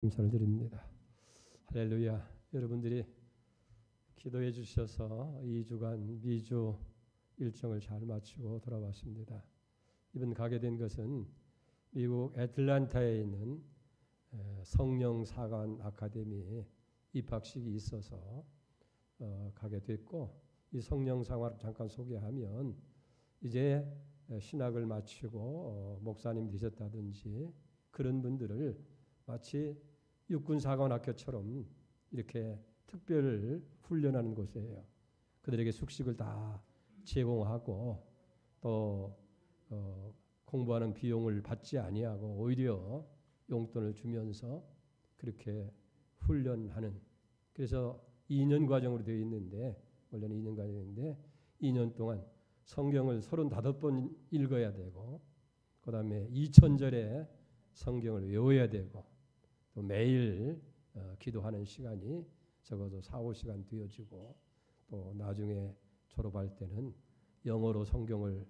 감사를 드립니다. 할렐루야. 여러분들이 기도해 주셔서 2주간 미주 일정을 잘 마치고 돌아왔습니다. 이번 가게 된 것은 미국 애틀랜타에 있는 성령사관 아카데미에 입학식이 있어서 가게 됐고, 이 성령사관 잠깐 소개하면, 이제 신학을 마치고 목사님 되셨다든지 그런 분들을 마치 육군사관학교처럼 이렇게 특별 훈련하는 곳이에요. 그들에게 숙식을 다 제공하고 또 공부하는 비용을 받지 아니하고 오히려 용돈을 주면서 그렇게 훈련하는, 그래서 2년 과정으로 되어 있는데, 원래는 2년 과정인데 2년 동안 성경을 35번 읽어야 되고, 그 다음에 2000절에 성경을 외워야 되고, 또 매일 기도하는 시간이 적어도 4-5시간 되어지고, 또 나중에 졸업할 때는 영어로 성경을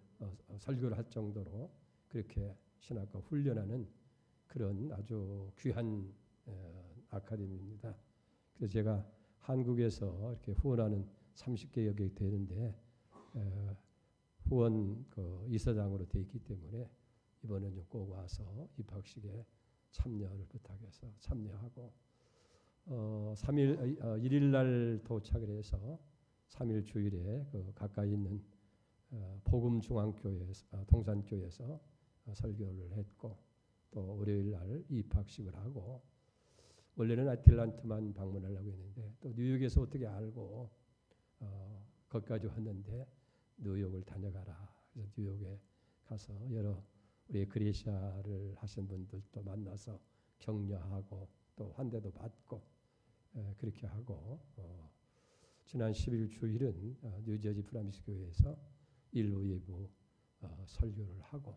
설교를 할 정도로 그렇게 신학과 훈련하는 그런 아주 귀한 아카데미입니다. 그래서 제가 한국에서 이렇게 후원하는 30개여 개 되는데 후원 이사장으로 되어 있기 때문에 이번에는 좀 꼭 와서 입학식에 참여를 부탁해서 참여하고 1일 날 도착을 해서 3일 주일에 가까이 있는 복음중앙교회에서 동산교회에서 설교를 했고, 또 월요일 날 입학식을 하고, 원래는 애틀랜타만 방문하려고 했는데 또 뉴욕에서 어떻게 알고 거기까지 왔는데 뉴욕을 다녀가라. 그래서 뉴욕에 가서 여러 우리 그리시아를 하신 분들도 만나서 격려하고 또 환대도 받고 그렇게 하고, 지난 10일 주일은 뉴저지 프라미스 교회에서 1, 2, 2부 설교를 하고,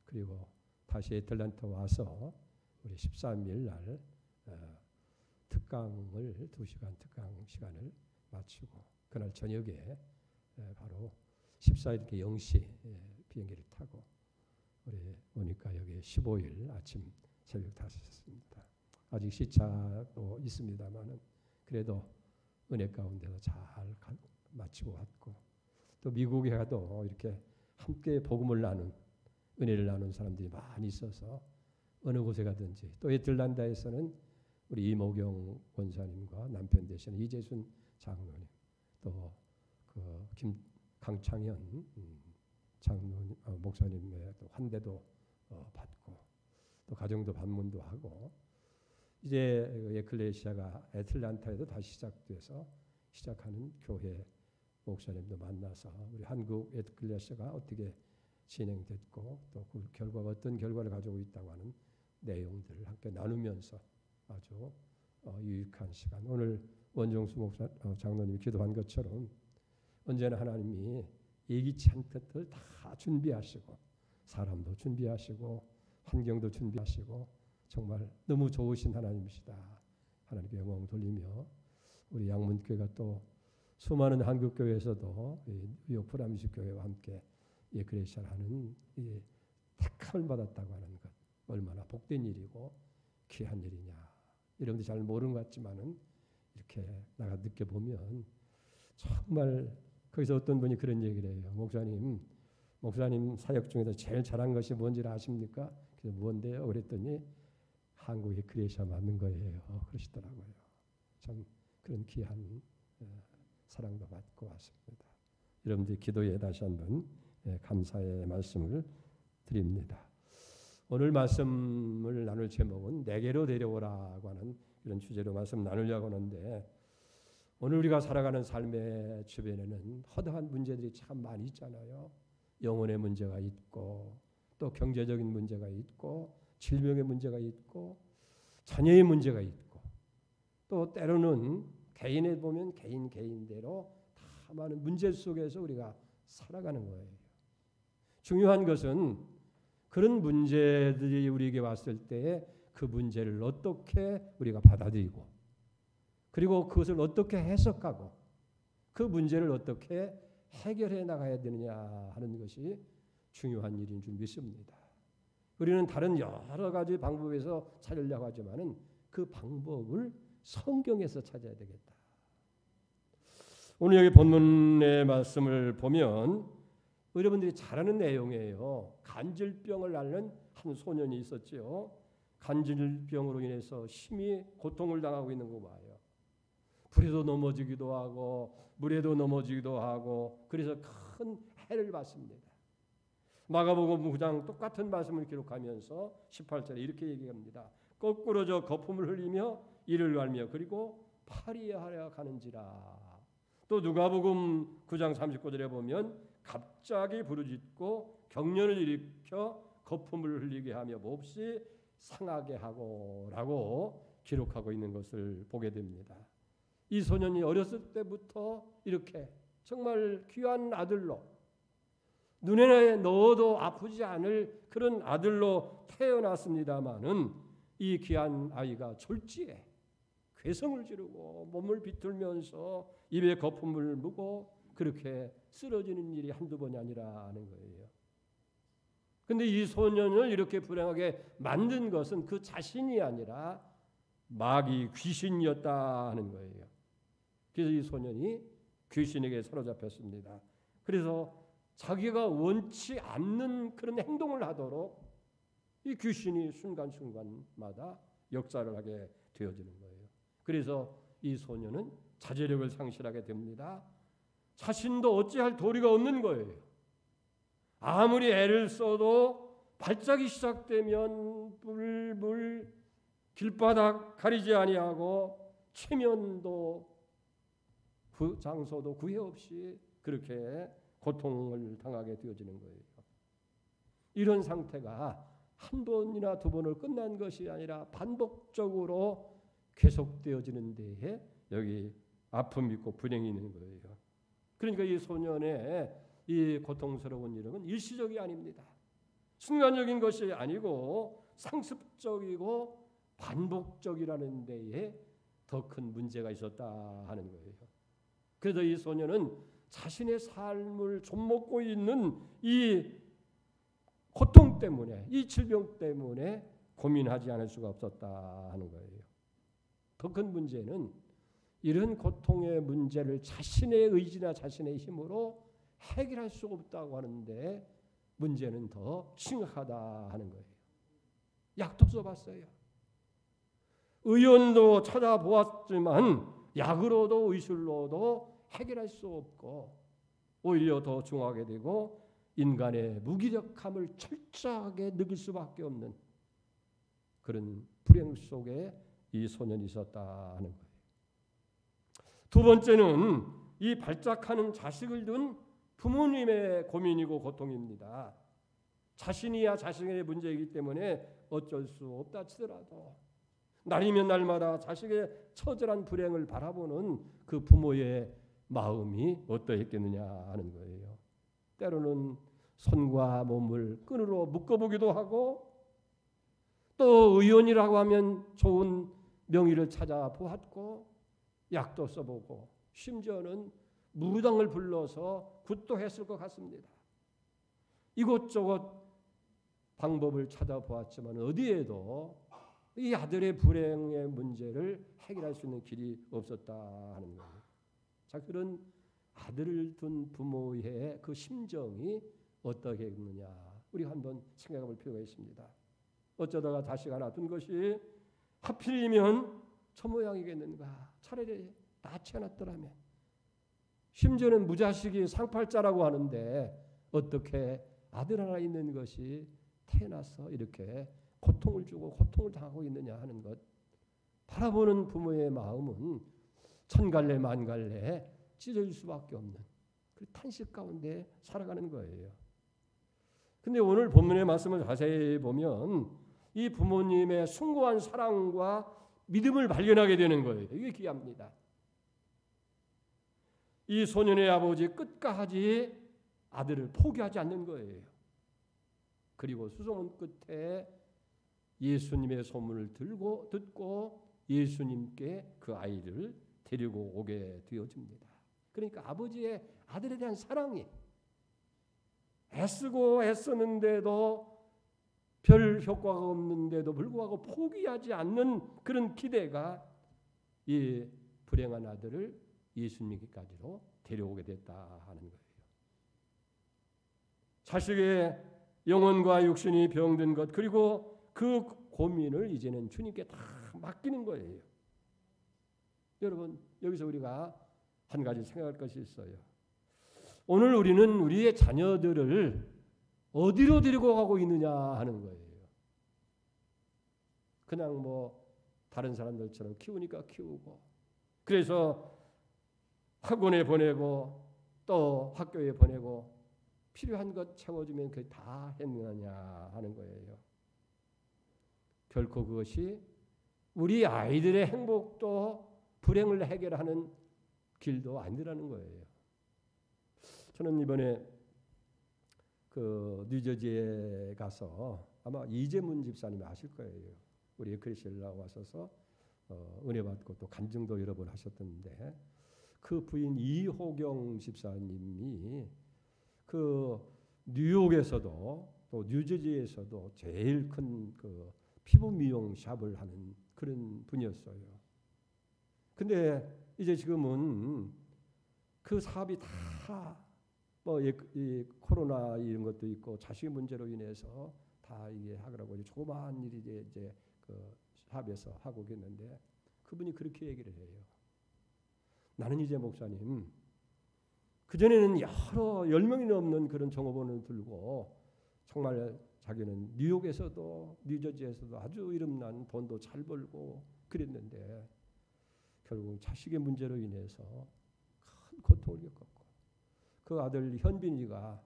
그리고 다시 애틀랜타 와서 우리 13일 날 특강을 2시간 특강 시간을 마치고, 그날 저녁에 바로 14일 0시 비행기를 타고 우리 오니까 여기 15일 아침 새벽 5시였습니다. 아직 시차도 있습니다만은 그래도 은혜 가운데서 잘 마치고 왔고, 또 미국에 가도 이렇게 함께 복음을 나눈, 은혜를 나눈 사람들이 많이 있어서 어느 곳에 가든지, 또 애틀랜타에서는 우리 이모경 권사님과 남편 되시는 이재순 장로님, 또 강창현 목사님의 환대도 받고, 또 가정도 방문도 하고, 이제 에클레시아가 애틀랜타에도 다시 시작돼서 시작하는 교회 목사님도 만나서 우리 한국 에클레시아가 어떻게 진행됐고, 또 그 결과가 어떤 결과를 가지고 있다고 하는 내용들을 함께 나누면서 아주 유익한 시간. 오늘 원종수 목사 장로님이 기도한 것처럼 언제나 하나님이 예기치 않던 것을 다 준비하시고, 사람도 준비하시고 환경도 준비하시고, 정말 너무 좋으신 하나님이시다. 하나님께 영광 돌리며, 우리 양문교회가 또 수많은 한국교회에서도 뉴욕 프라미스 교회와 함께 예크레시아를 하는 이 택함을 받았다고 하는 것, 얼마나 복된 일이고 귀한 일이냐. 여러분들이 잘 모르는 것 같지만은 이렇게 나가 느껴보면 정말, 거기서 어떤 분이 그런 얘기를 해요. 목사님 사역 중에서 제일 잘한 것이 뭔지 아십니까? 그래서 뭔데요? 그랬더니 한국의 에클레시아 맞는 거예요. 그러시더라고요. 참 그런 귀한 사랑도 받고 왔습니다. 여러분들 기도에 다시 한번 감사의 말씀을 드립니다. 오늘 말씀을 나눌 제목은 내게로 데려오라고 하는 이런 주제로 말씀 나누려고 하는데, 오늘 우리가 살아가는 삶의 주변에는 허다한 문제들이 참 많이 있잖아요. 영혼의 문제가 있고, 또 경제적인 문제가 있고, 질병의 문제가 있고, 자녀의 문제가 있고, 또 때로는 개인에 보면 개인대로 다 많은 문제 속에서 우리가 살아가는 거예요. 중요한 것은 그런 문제들이 우리에게 왔을 때에 그 문제를 어떻게 우리가 받아들이고, 그리고 그것을 어떻게 해석하고 그 문제를 어떻게 해결해 나가야 되느냐 하는 것이 중요한 일인 줄 믿습니다. 우리는 다른 여러 가지 방법에서 찾으려고 하지만은 그 방법을 성경에서 찾아야 되겠다. 오늘 여기 본문의 말씀을 보면 여러분들이 잘 아는 내용이에요. 간질병을 앓는 한 소년이 있었지요. 간질병으로 인해서 심히 고통을 당하고 있는 거 봐요. 불에도 넘어지기도 하고 물에도 넘어지기도 하고 그래서 큰 해를 받습니다. 마가복음 9장 똑같은 말씀을 기록하면서 18절에 이렇게 얘기합니다. 거꾸로져 거품을 흘리며 이를 갈며 그리고 파리하려 가는지라. 또 누가복음 9장 39절에 보면 갑자기 부르짖고 경련을 일으켜 거품을 흘리게 하며 몹시 상하게 하고라고 기록하고 있는 것을 보게 됩니다. 이 소년이 어렸을 때부터 이렇게 정말 귀한 아들로 눈에 넣어도 아프지 않을 그런 아들로 태어났습니다마는 이 귀한 아이가 졸지에 괴성을 지르고 몸을 비틀면서 입에 거품을 무고 그렇게 쓰러지는 일이 한두 번이 아니라는 거예요. 그런데 이 소년을 이렇게 불행하게 만든 것은 그 자신이 아니라 마귀 귀신이었다 하는 거예요. 그래서 이 소년이 귀신에게 사로잡혔습니다. 그래서 자기가 원치 않는 그런 행동을 하도록 이 귀신이 순간순간마다 역사를 하게 되어지는 거예요. 그래서 이 소년은 자제력을 상실하게 됩니다. 자신도 어찌할 도리가 없는 거예요. 아무리 애를 써도 발작이 시작되면 불불 길바닥 가리지 아니하고 체면도 장소도 구애 없이 그렇게 고통을 당하게 되어지는 거예요. 이런 상태가 한 번이나 두 번을 끝난 것이 아니라 반복적으로 계속되어지는 데에 여기 아픔이 있고 불행이 있는 거예요. 그러니까 이 소년의 이 고통스러운 일은 일시적이 아닙니다. 순간적인 것이 아니고 상습적이고 반복적이라는 데에 더 큰 문제가 있었다 하는 거예요. 그래서 이 소년은 자신의 삶을 좀먹고 있는 이 고통 때문에 이 질병 때문에 고민하지 않을 수가 없었다 하는 거예요. 더 큰 문제는 이런 고통의 문제를 자신의 의지나 자신의 힘으로 해결할 수 없다고 하는데 문제는 더 심각하다 하는 거예요. 약도 써봤어요. 의원도 찾아보았지만 약으로도 의술로도 해결할 수 없고 오히려 더 중하게 되고 인간의 무기력함을 철저하게 느낄 수밖에 없는 그런 불행 속에 이 소년이 있었다 하는 거예요. 두 번째는 이 발작하는 자식을 둔 부모님의 고민이고 고통입니다. 자신이야 자신의 문제이기 때문에 어쩔 수 없다 치더라도 날이면 날마다 자식의 처절한 불행을 바라보는 그 부모의 마음이 어떠했겠느냐 하는 거예요. 때로는 손과 몸을 끈으로 묶어보기도 하고 또 의원이라고 하면 좋은 명의를 찾아보았고 약도 써보고 심지어는 무당을 불러서 굿도 했을 것 같습니다. 이곳저곳 방법을 찾아보았지만 어디에도 이 아들의 불행의 문제를 해결할 수 있는 길이 없었다 하는 거예요. 자, 그런 아들을 둔 부모의 그 심정이 어떻게 했느냐 우리 한번 생각해 볼 필요가 있습니다. 어쩌다가 자식 하나 둔 것이 하필이면 저 모양이겠는가. 차라리 낳지 않았더라면. 심지어는 무자식이 상팔자라고 하는데 어떻게 아들 하나 있는 것이 태어나서 이렇게 고통을 주고 고통을 당하고 있느냐 하는 것. 바라보는 부모의 마음은 천갈래 만갈래 찢어질 수밖에 없는 그 탄식 가운데 살아가는 거예요. 근데 오늘 본문의 말씀을 자세히 보면 이 부모님의 숭고한 사랑과 믿음을 발견하게 되는 거예요. 이게 귀합니다. 이 소년의 아버지 끝까지 아들을 포기하지 않는 거예요. 그리고 수소문 끝에 예수님의 소문을 듣고 예수님께 그 아이를 데리고 오게 되어집니다. 그러니까 아버지의 아들에 대한 사랑이 애쓰고 애쓰는데도 별 효과가 없는데도 불구하고 포기하지 않는 그런 기대가 이 불행한 아들을 예수님께까지로 데려오게 됐다 하는 거예요. 자식의 영혼과 육신이 병든 것 그리고 그 고민을 이제는 주님께 다 맡기는 거예요. 여러분 여기서 우리가 한 가지 생각할 것이 있어요. 오늘 우리는 우리의 자녀들을 어디로 데리고 가고 있느냐 하는 거예요. 그냥 뭐 다른 사람들처럼 키우니까 키우고 그래서 학원에 보내고 또 학교에 보내고 필요한 것 채워주면 그게 다 했느냐 하는 거예요. 결코 그것이 우리 아이들의 행복도 불행을 해결하는 길도 아니라는 거예요. 저는 이번에 그 뉴저지에 가서 아마 이재문 집사님이 아실 거예요. 우리 에클레시아 와서서 은혜 받고 또 간증도 여러 번 하셨던데 그 부인 이호경 집사님이 그 뉴욕에서도 또 뉴저지에서도 제일 큰 그 피부 미용 샵을 하는 그런 분이었어요. 근데 이제 지금은 그 사업이 다 뭐 이 코로나 이런 것도 있고 자식 문제로 인해서 다 이게 하더라고요. 조그마한 일이 이제 그 샵에서 하고 있는데 그분이 그렇게 얘기를 해요. 나는 이제 목사님 그전에는 여러 10명이 넘는 그런 종업원을 들고 정말 자기는 뉴욕에서도 뉴저지에서도 아주 이름난 돈도 잘 벌고 그랬는데 결국 자식의 문제로 인해서 큰 고통을 겪었고 그 아들 현빈이가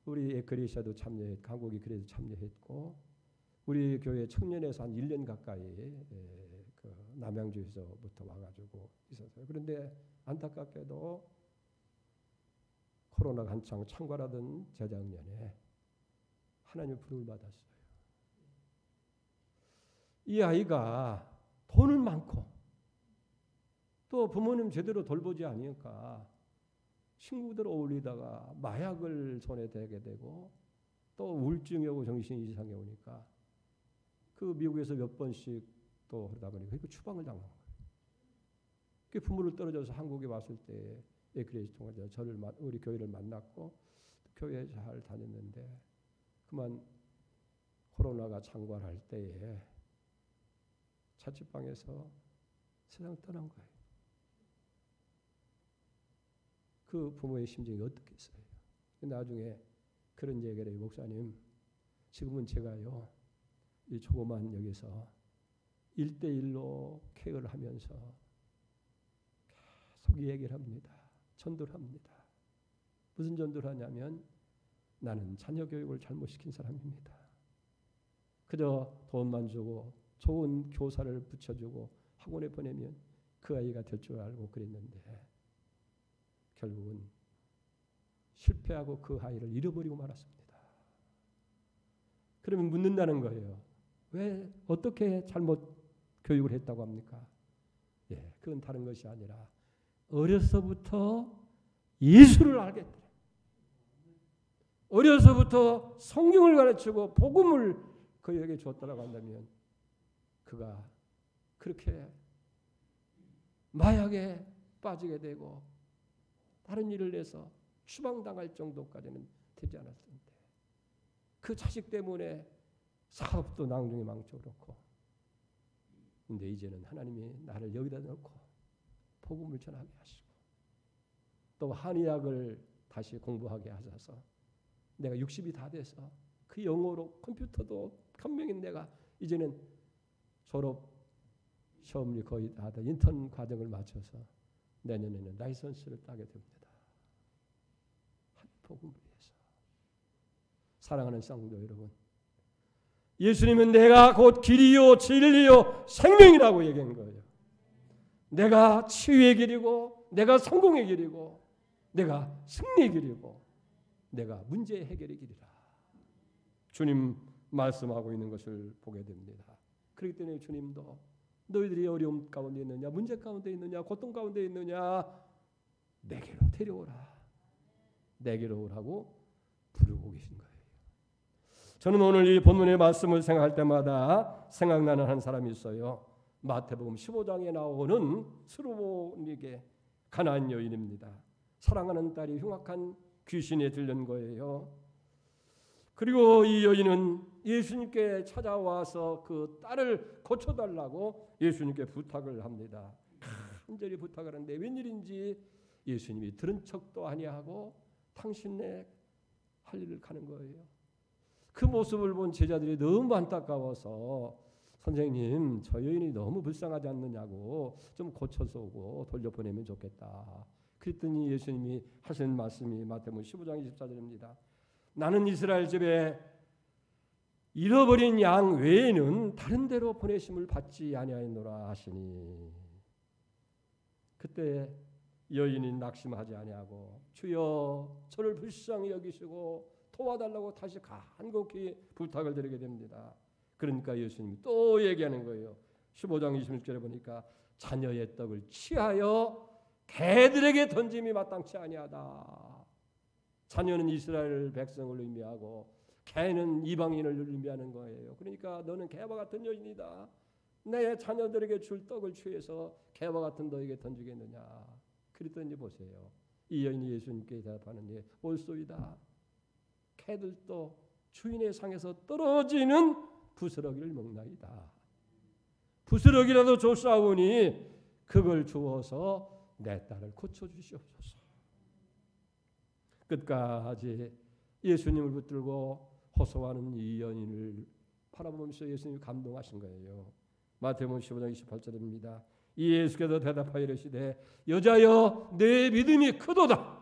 우리 에클레시아도 참여했고 한국이 그래도 참여했고 우리 교회 청년에서 한 1년 가까이 그 남양주에서부터 와가지고 있었어요. 그런데 안타깝게도 코로나가 한창 창궐하던 재작년에 하나님의 부름을 받았어요. 이 아이가 돈은 많고 또 부모님 제대로 돌보지 않으니까 친구들 어울리다가 마약을 손에 대게 되고 또 우울증이 오고 정신 이상이 오니까 그 미국에서 몇 번씩 또 그러다 보니까 그 추방을 당한 거예요. 그 부모를 떨어져서 한국에 왔을 때 에클레시아 통해서 저를 우리 교회를 만났고 교회에 잘 다녔는데 그만 코로나가 창궐할 때에 자취방에서 세상 떠난 거예요. 그 부모의 심정이 어떻겠어요? 나중에 그런 얘기를 해요. 목사님, 지금은 제가요 이 조그만 여기서 1대1로 케어를 하면서 계속 얘기를 합니다. 전도를 합니다. 무슨 전도를 하냐면 나는 자녀 교육을 잘못시킨 사람입니다. 그저 돈만 주고 좋은 교사를 붙여주고 학원에 보내면 그 아이가 될 줄 알고 그랬는데 결국은 실패하고 그 아이를 잃어버리고 말았습니다. 그러면 묻는다는 거예요. 왜 어떻게 잘못 교육을 했다고 합니까? 예, 그건 다른 것이 아니라 어려서부터 예수를 알겠다. 어려서부터 성경을 가르치고 복음을 그에게 줬다라고 한다면 그가 그렇게 마약에 빠지게 되고 다른 일을 해서 추방당할 정도까지는 되지 않았을 텐데 그 자식 때문에 사업도 나중에 망쳐놓고 근데 이제는 하나님이 나를 여기다 놓고 복음을 전하게 하시고 또 한의학을 다시 공부하게 하셔서 내가 60이 다 돼서 그 영어로 컴퓨터도 현명인 내가 이제는 졸업 시험이 거의 다 인턴 과정을 마쳐서 내년에는 라이선스를 따게 됩니다. 복음을 위해서. 사랑하는 성도 여러분, 예수님은 내가 곧 길이요 진리요 생명이라고 얘기한 거예요. 내가 치유의 길이고 내가 성공의 길이고 내가 승리의 길이고 내가 문제 해결의 길이라. 주님 말씀하고 있는 것을 보게 됩니다. 그렇기 때문에 주님도 너희들이 어려움 가운데 있느냐 문제 가운데 있느냐 고통 가운데 있느냐 내게로 데려오라. 내게로 오라고 부르고 계신 거예요. 저는 오늘 이 본문의 말씀을 생각할 때마다 생각나는 한 사람이 있어요. 마태복음 15장에 나오는 스루보니게 가나안 여인입니다. 사랑하는 딸이 흉악한 귀신에 들린 거예요. 그리고 이 여인은 예수님께 찾아와서 그 딸을 고쳐달라고 예수님께 부탁을 합니다. 간절히 부탁을 하는데 웬일인지 예수님이 들은 척도 아니하고 당신네 할 일을 가는 거예요. 그 모습을 본 제자들이 너무 안타까워서 선생님, 저 여인이 너무 불쌍하지 않느냐고 좀 고쳐서 오고 돌려보내면 좋겠다. 그랬더니 예수님이 하시는 말씀이 마태복음 15장 24절입니다. 나는 이스라엘 집에 잃어버린 양 외에는 다른 데로 보내심을 받지 아니하였노라 하시니, 그때 여인이 낙심하지 아니하고 주여 저를 불쌍히 여기시고 도와달라고 다시 간곡히 부탁을 드리게 됩니다. 그러니까 예수님이 또 얘기하는 거예요. 15장 26절에 보니까 자녀의 떡을 취하여 개들에게 던짐이 마땅치 아니하다. 자녀는 이스라엘 백성을 의미하고 개는 이방인을 의미하는 거예요. 그러니까 너는 개와 같은 여인이다. 내 자녀들에게 줄 떡을 취해서 개와 같은 너에게 던지겠느냐. 그랬더니 보세요. 이 여인이 예수님께 대답하는 옳소이다. 개들도 주인의 상에서 떨어지는 부스러기를 먹나이다. 부스러기라도 줬사오니 그걸 주어서 내 딸을 고쳐주시옵소서. 끝까지 예수님을 붙들고 호소하는 이 여인을 바라보면서 예수님이 감동하신 거예요. 마태복음 15장 28절입니다. 이 예수께서 대답하여 이르시되 여자여 내 믿음이 크도다.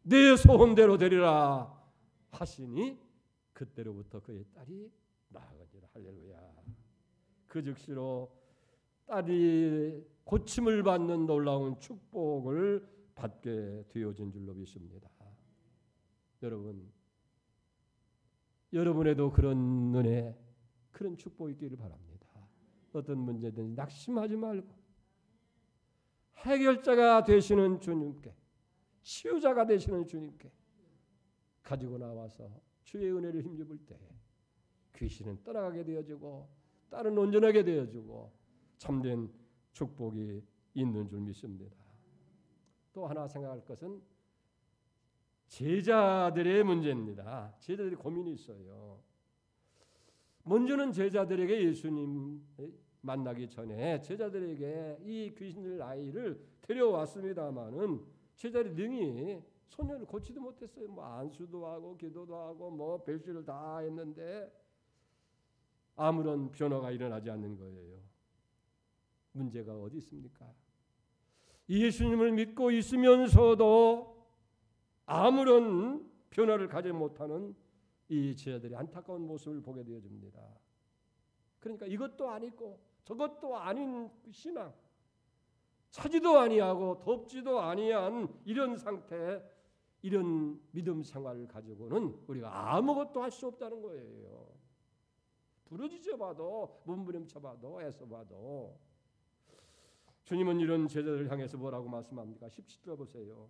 내 소원대로 되리라 하시니 그때로부터 그의 딸이 나아가니라. 할렐루야. 그 즉시로 딸이 고침을 받는 놀라운 축복을 받게 되어진 줄로 믿습니다. 여러분, 여러분에도 그런 은혜, 그런 축복이 있기를 바랍니다. 어떤 문제든지 낙심하지 말고 해결자가 되시는 주님께, 치유자가 되시는 주님께 가지고 나와서 주의 은혜를 힘입을 때 귀신은 떠나가게 되어지고 딸은 온전하게 되어지고 참된 축복이 있는 줄 믿습니다. 또 하나 생각할 것은 제자들의 문제입니다. 제자들이 고민이 있어요. 먼저는 제자들에게 예수님 만나기 전에 제자들에게 이 귀신들 아이를 데려왔습니다마는 제자들이 능히 소년을 고치도 못했어요. 뭐 안수도 하고 기도도 하고 뭐 별수를 다 했는데 아무런 변화가 일어나지 않는 거예요. 문제가 어디 있습니까? 예수님을 믿고 있으면서도 아무런 변화를 가지 못하는 이 제자들이 안타까운 모습을 보게 되어집니다. 그러니까 이것도 아니고 저것도 아닌 신앙, 차지도 아니하고 덥지도 아니한 이런 상태, 이런 믿음 생활을 가지고는 우리가 아무것도 할 수 없다는 거예요. 부르짖어 봐도 몸부림쳐 봐도 애써 봐도. 주님은 이런 제자들을 향해서 뭐라고 말씀합니까? 17절 보세요.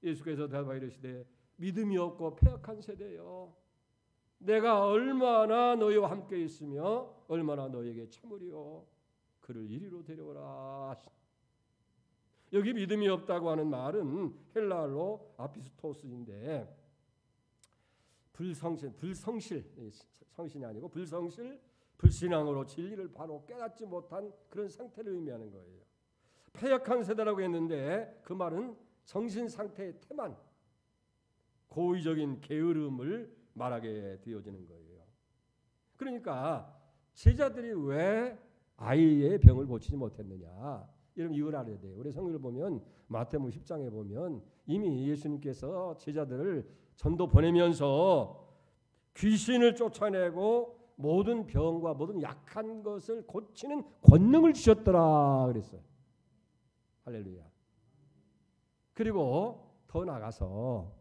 예수께서 대답하여 이르시되 믿음이 없고 패역한 세대여, 내가 얼마나 너희와 함께 있으며 얼마나 너희에게 참으리요. 그를 이리로 데려오라. 여기 믿음이 없다고 하는 말은 헬라어로 아피스토스인데 성신이 아니고 불성실, 불신앙으로 진리를 바로 깨닫지 못한 그런 상태를 의미하는 거예요. 패역한 세대라고 했는데 그 말은 정신 상태의 태만, 고의적인 게으름을 말하게 되어지는 거예요. 그러니까 제자들이 왜 아이의 병을 고치지 못했느냐? 여러분 이걸 알아야 돼요. 우리 성경을 보면 마태복음 10장에 보면 이미 예수님께서 제자들을 전도 보내면서 귀신을 쫓아내고 모든 병과 모든 약한 것을 고치는 권능을 주셨더라 그랬어요. 할렐루야. 그리고 더 나가서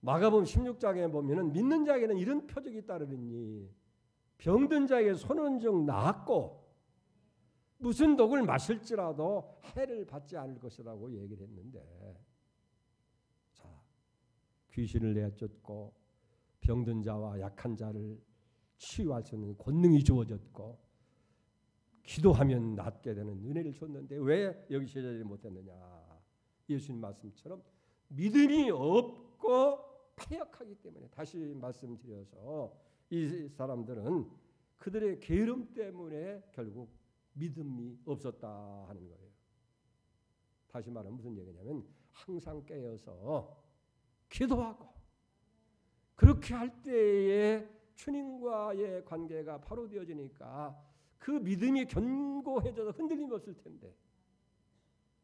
마가복음 16장에 보면은 믿는 자에게는 이런 표적이 따르니 병든 자에게 손은 즉 나았고 무슨 독을 마실지라도 해를 받지 않을 것이라고 얘기를 했는데, 자, 귀신을 내쫓고 병든 자와 약한 자를 치유할 수 있는 권능이 주어졌고 기도하면 낫게 되는 은혜를 줬는데 왜 여기 제자들이 못했느냐? 예수님 말씀처럼 믿음이 없고 패역하기 때문에. 다시 말씀드려서 이 사람들은 그들의 게으름 때문에 결국 믿음이 없었다 하는 거예요. 다시 말하면 무슨 얘기냐면 항상 깨어서 기도하고 그렇게 할 때에 주님과의 관계가 바로 되어지니까 그 믿음이 견고해져서 흔들림이 없을 텐데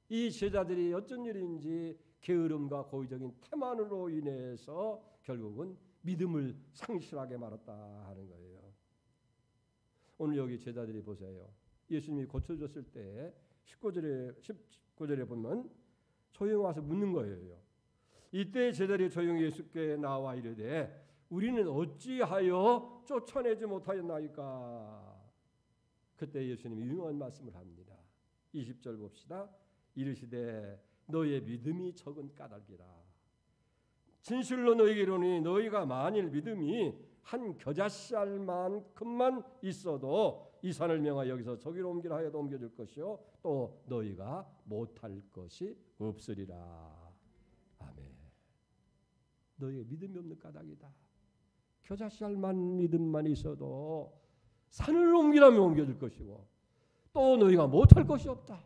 이 제자들이 어쩐 일인지 게으름과 고의적인 태만으로 인해서 결국은 믿음을 상실하게 말았다 하는 거예요. 오늘 여기 제자들이 보세요. 예수님이 고쳐줬을 때 19절에 보면 조용히 와서 묻는 거예요. 이때 제자들이 조용히 예수께 나와 이르되 우리는 어찌하여 쫓아내지 못하였나이까. 그때 예수님이 유명한 말씀을 합니다. 20절 봅시다. 이르시되 너의 믿음이 적은 까닭이라. 진실로 너희에게 이르노니 너희가 만일 믿음이 한 겨자씨알만큼만 있어도 이 산을 명하여 여기서 저기로 옮기라 하여도 옮겨줄 것이요 또 너희가 못할 것이 없으리라. 아멘. 너희의 믿음이 없는 까닭이다. 겨자씨알만 믿음만 있어도 산을 옮기라면 옮겨줄 것이고 또 너희가 못할 것이 없다.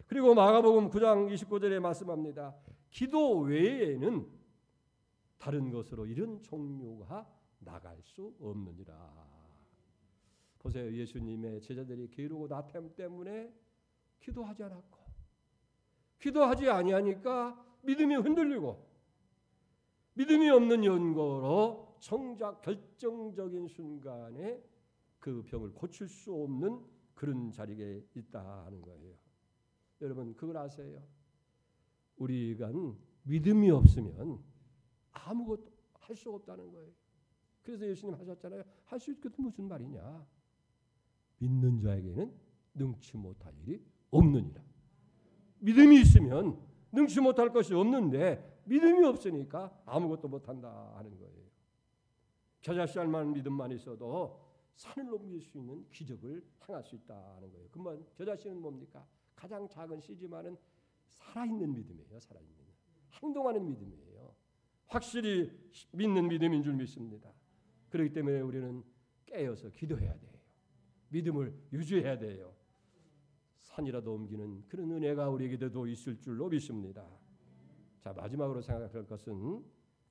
그리고 마가복음 9장 29절에 말씀합니다. 기도 외에는 다른 것으로 이런 종류가 나갈 수 없느니라. 보세요. 예수님의 제자들이 게으르고 나태함 때문에 기도하지 않았고 기도하지 아니하니까 믿음이 흔들리고 믿음이 없는 연고로 정작 결정적인 순간에 그 병을 고칠 수 없는 그런 자리에 있다 하는 거예요. 여러분 그걸 아세요? 우리가 믿음이 없으면 아무것도 할 수 없다는 거예요. 그래서 예수님 하셨잖아요. 할 수 있겠다 무슨 말이냐? 믿는 자에게는 능치 못할 일이 없느니라. 믿음이 있으면 능치 못할 것이 없는데 믿음이 없으니까 아무것도 못한다 하는 거예요. 겨자씨알만 믿음만 있어도 산을 옮길 수 있는 기적을 행할 수 있다는 거예요. 그러면 겨자씨는 뭡니까? 가장 작은 씨지만은 살아있는 믿음이에요. 살아있는 행동하는 믿음이에요. 확실히 믿는 믿음인 줄 믿습니다. 그렇기 때문에 우리는 깨어서 기도해야 돼요. 믿음을 유지해야 돼요. 산이라도 옮기는 그런 은혜가 우리에게도 있을 줄로 믿습니다. 자, 마지막으로 생각할 것은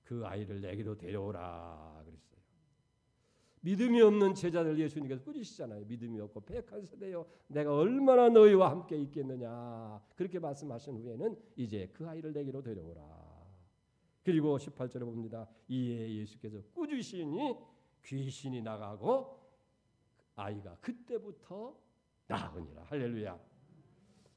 그 아이를 내게로 데려오라 그랬어요. 믿음이 없는 제자들 예수님께서 꾸짖으시잖아요. 믿음이 없고 패역한 세대여 내가 얼마나 너희와 함께 있겠느냐. 그렇게 말씀하신 후에는 이제 그 아이를 내게로 데려오라. 그리고 18절에 봅니다. 이에 예수께서 꾸짖으시니 귀신이 나가고 아이가 그때부터 나으니라. 할렐루야.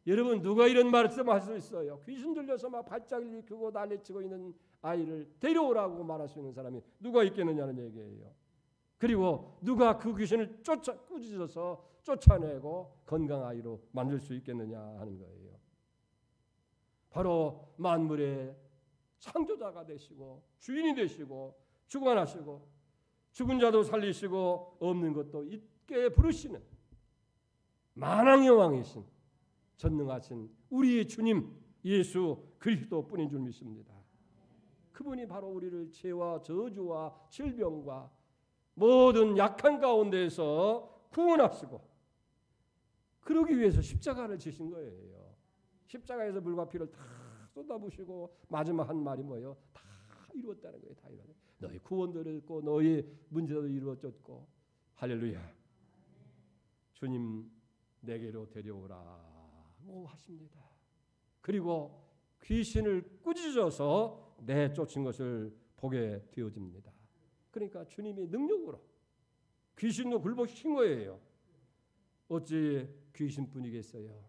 여러분 누가 이런 말씀할 수 있어요? 귀신 들려서 막 발작 일으키고 난리치고 있는 아이를 데려오라고 말할 수 있는 사람이 누가 있겠느냐는 얘기예요. 그리고 누가 그 귀신을 꾸짖어서 쫓아내고 건강 아이로 만들 수 있겠느냐 하는 거예요. 바로 만물의 창조자가 되시고 주인이 되시고 주관하시고 죽은 자도 살리시고 없는 것도 있게 부르시는 만왕의 왕이신 전능하신 우리의 주님 예수 그리스도뿐인 줄 믿습니다. 그분이 바로 우리를 죄와 저주와 질병과 모든 약한 가운데에서 구원하시고 그러기 위해서 십자가를 지신 거예요. 십자가에서 물과 피를 다 쏟아부시고 마지막 한 말이 뭐예요? 다 이루었다는 거예요. 다 이루었다. 너희 구원도 이루었고 너희 문제도 이루어졌고 할렐루야. 주님 내게로 데려오라고 하십니다. 그리고 귀신을 꾸짖어서 내쫓은 것을 보게 되어집니다. 그러니까 주님이 능력으로 귀신도 굴복시킨 거예요. 어찌 귀신뿐이겠어요?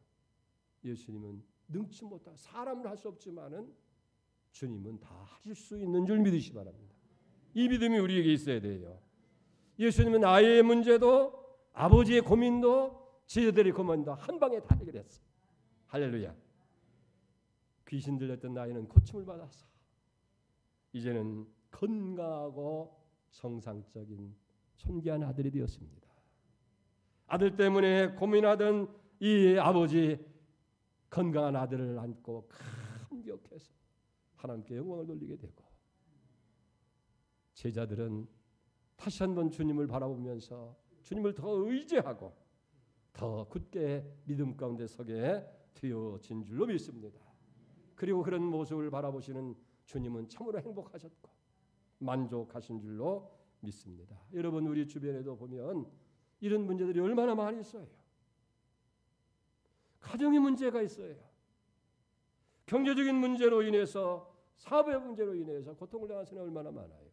예수님은 능치 못한 사람은 할 수 없지만은 주님은 다 하실 수 있는 줄 믿으시 바랍니다. 이 믿음이 우리에게 있어야 돼요. 예수님은 아이의 문제도 아버지의 고민도 제자들의 고민도 한 방에 다 해결했어요. 할렐루야. 귀신 들렸던 아이는 고침을 받아서 이제는 건강하고 정상적인 존귀한 아들이 되었습니다. 아들 때문에 고민하던 이 아버지, 건강한 아들을 안고 감격해서 하나님께 영광을 돌리게 되고, 제자들은 다시 한번 주님을 바라보면서 주님을 더 의지하고 더 굳게 믿음 가운데 서게 되어진 줄로 믿습니다. 그리고 그런 모습을 바라보시는 주님은 참으로 행복하셨고 만족하신 줄로 믿습니다. 여러분, 우리 주변에도 보면 이런 문제들이 얼마나 많이 있어요. 가정의 문제가 있어요. 경제적인 문제로 인해서, 사업의 문제로 인해서 고통을 당하는 사람이 얼마나 많아요.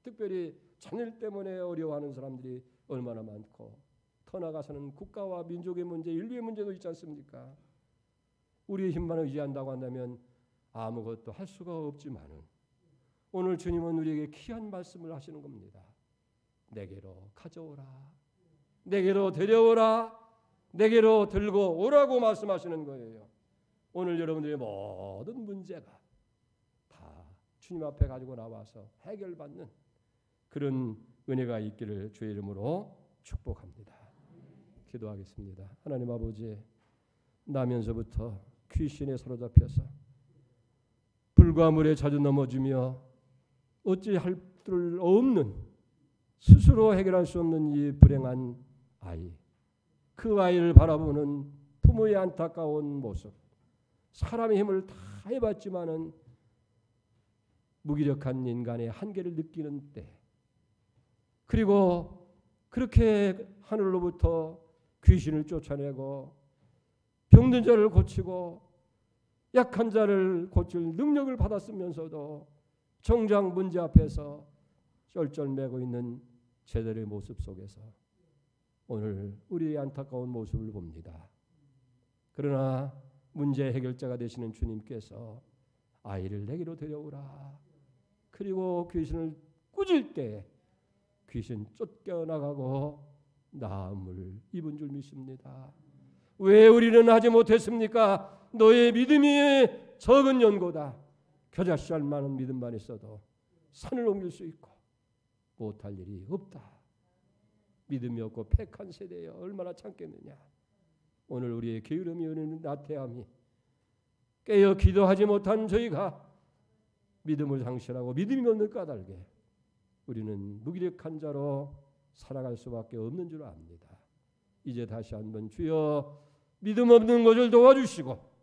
특별히 자녀 때문에 어려워하는 사람들이 얼마나 많고, 더 나아가서는 국가와 민족의 문제, 인류의 문제도 있지 않습니까? 우리의 힘만 의지한다고 한다면 아무것도 할 수가 없지만은, 오늘 주님은 우리에게 귀한 말씀을 하시는 겁니다. 내게로 가져오라, 내게로 데려오라, 내게로 들고 오라고 말씀하시는 거예요. 오늘 여러분들의 모든 문제가 다 주님 앞에 가지고 나와서 해결받는 그런 은혜가 있기를 주의 이름으로 축복합니다. 기도하겠습니다. 하나님 아버지, 나면서부터 귀신에 사로잡혀서 불과 물에 자주 넘어지며 어찌할 수 없는, 스스로 해결할 수 없는 이 불행한 아이, 그 아이를 바라보는 부모의 안타까운 모습, 사람의 힘을 다 해봤지만은 무기력한 인간의 한계를 느끼는 때, 그리고 그렇게 하늘로부터 귀신을 쫓아내고 병든 자를 고치고 약한 자를 고칠 능력을 받았으면서도 정작 문제 앞에서 쩔쩔매고 있는 제자들의 모습 속에서 오늘 우리의 안타까운 모습을 봅니다. 그러나 문제 해결자가 되시는 주님께서 아이를 내게로 데려오라, 그리고 귀신을 꾸질 때 귀신 쫓겨나가고 나음을 입은 줄 믿습니다. 왜 우리는 하지 못했습니까? 너의 믿음이 적은 연고다. 겨자씨알 많은 믿음만 있어도 산을 옮길 수 있고 못할 일이 없다. 믿음이 없고 패한 세대에 얼마나 참겠느냐. 오늘 우리의 게으름이 오는 나태함이, 깨어 기도하지 못한 저희가 믿음을 상실하고 믿음이 없는 까닭에 우리는 무기력한 자로 살아갈 수밖에 없는 줄 압니다. 이제 다시 한번 주여 믿음 없는 것을 도와주시고,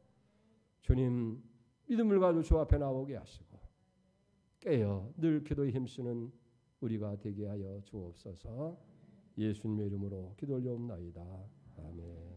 주님 믿음을 가지고 주 앞에 나오게 하시고, 깨어 늘 기도에 힘쓰는 우리가 되게 하여 주옵소서. 예수님의 이름으로 기도 올려옵나이다. 아멘.